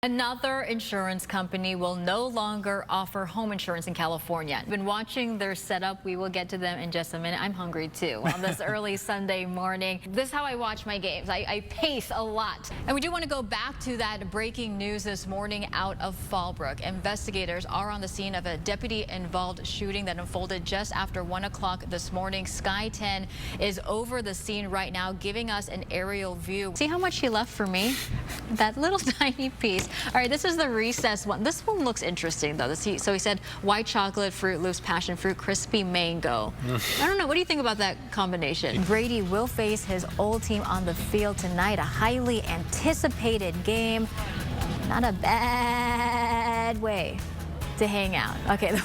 Another insurance company will no longer offer home insurance in California. I've been watching their setup. We will get to them in just a minute. I'm hungry too on this early Sunday morning. This is how I watch my games. I pace a lot. And we do want to go back to that breaking news this morning out of Fallbrook. Investigators are on the scene of a deputy-involved shooting that unfolded just after 1 o'clock this morning. Sky 10 is over the scene right now, giving us an aerial view. See how much he left for me? That little tiny piece. All right, this is the recessed one. This one looks interesting, though. So he said white chocolate, Fruit Loops, passion fruit, crispy mango. I don't know. What do you think about that combination? Brady will face his old team on the field tonight. A highly anticipated game. Not a bad way to hang out. Okay.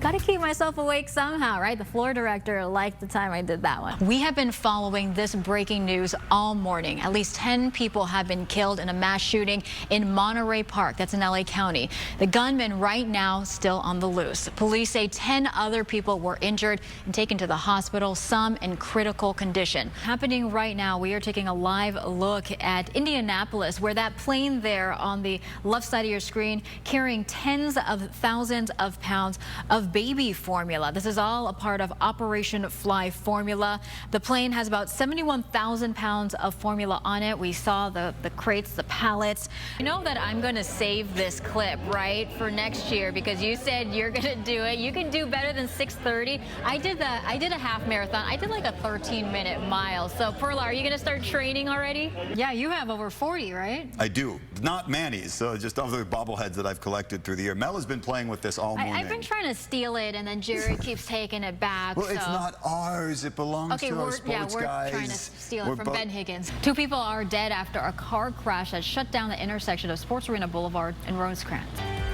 Got to keep myself awake somehow, right? The floor director liked the time I did that one. We have been following this breaking news all morning. At least 10 people have been killed in a mass shooting in Monterey Park. That's in LA County. The gunman right now still on the loose. Police say 10 other people were injured and taken to the hospital, some in critical condition. Happening right now, we are taking a live look at Indianapolis, where that plane there on the left side of your screen carrying tens of thousands of pounds of baby formula. This is all a part of Operation Fly Formula. The plane has about 71,000 pounds of formula on it. We saw the crates, the pallets. You know that I'm going to save this clip, right, for next year, because you said you're going to do it. You can do better than 6:30. I did a half marathon. I did like a 13-minute mile. So Perla, are you going to start training already? Yeah, you have over 40, right? I do. Not Manny's, so just other bobbleheads that I've collected through the year. Mel has been playing with this all morning. I've been trying to steal it, and then Jerry keeps taking it back. Well, it's not ours. It belongs to our sports guys. We're trying to steal it from Ben Higgins. 2 people are dead after a car crash that shut down the intersection of Sports Arena Boulevard and Rosecrans.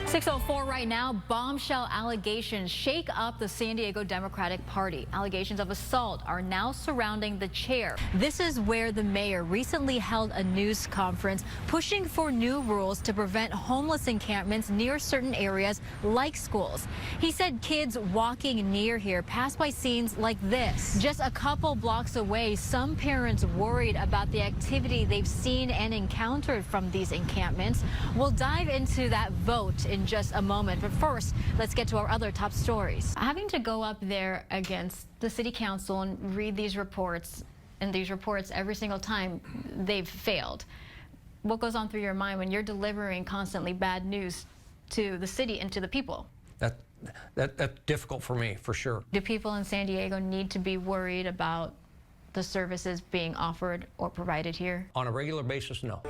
6:04 right now. Bombshell allegations shake up the San Diego Democratic Party. Allegations of assault are now surrounding the chair. This is where the mayor recently held a news conference pushing for new rules to prevent homeless encampments near certain areas like schools. He said kids walking near here pass by scenes like this. Just a couple blocks away, some parents worried about the activity they've seen and encountered from these encampments. We'll dive into that vote in just a moment, but first let's get to our other top stories. Having to go up there against the city council and read these reports, every single time they've failed. What goes on through your mind when you're delivering constantly bad news to the city and to the people? That's difficult for me, for sure. Do people in San Diego need to be worried about the services being offered or provided here? On a regular basis, no.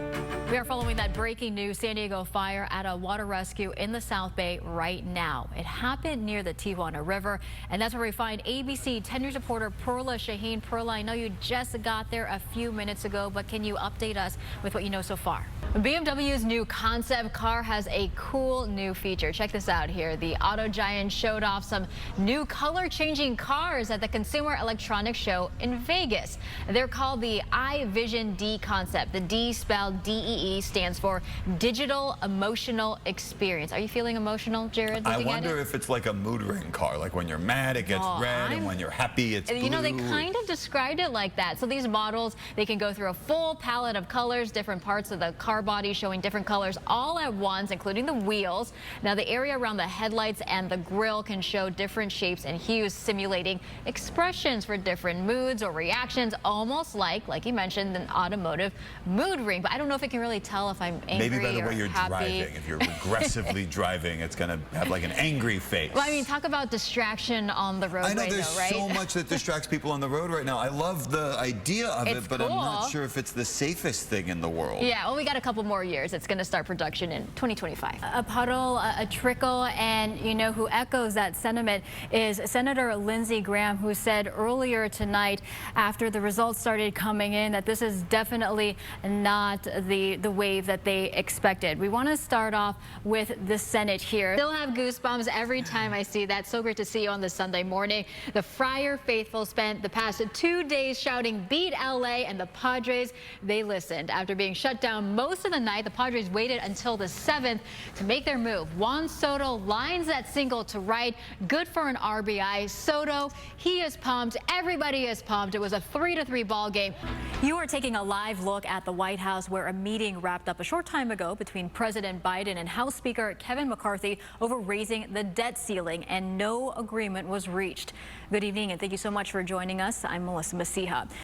We are following that breaking news San Diego fire at a water rescue in the South Bay right now. It happened near the Tijuana River, and that's where we find ABC 10 News reporter Perla Shaheen. Perla, I know you just got there a few minutes ago, but can you update us with what you know so far? BMW's new concept car has a cool new feature. Check this out here. The auto giant showed off some new color-changing cars at the Consumer Electronics Show in Vegas. They're called the iVision D concept. The D, spelled D-E-E, stands for Digital Emotional Experience. Are you feeling emotional, Jared? I wonder if it's like a mood ring car. Like when you're mad, it gets red, and when you're happy, it's blue. You know, they kind of described it like that. So these models, they can go through a full palette of colors, different parts of the car body showing different colors all at once, including the wheels. Now, the area around the headlights and the grille can show different shapes and hues, simulating expressions for different moods or reactions, almost like you mentioned, an automotive mood ring. But I don't know if it can really tell if I'm angry Maybe by the way you're happy. driving. If you're aggressively driving, it's going to have like an angry face. Well, I mean, talk about distraction on the roadway, I know there's though, right? so much that distracts people on the road right now. I love the idea of it, but cool. I'm not sure if it's the safest thing in the world. Yeah, well, we got a couple more years. It's going to start production in 2025. A puddle, a trickle, and you know who echoes that sentiment is Senator Lindsey Graham, who said earlier tonight after the results started coming in that this is definitely not the wave that they expected. We want to start off with the Senate here. Still have goosebumps every time I see that. So great to see you on this Sunday morning. The Friar faithful spent the past 2 days shouting, "Beat LA," and the Padres, they listened after being shut down most most of the night, the Padres waited until the 7th to make their move. Juan Soto lines that single to right. Good for an RBI. Soto, he is pumped. Everybody is pumped. It was a 3-3 ball game. You are taking a live look at the White House, where a meeting wrapped up a short time ago between President Biden and House Speaker Kevin McCarthy over raising the debt ceiling, and no agreement was reached. Good evening, and thank you so much for joining us. I'm Melissa Masiha.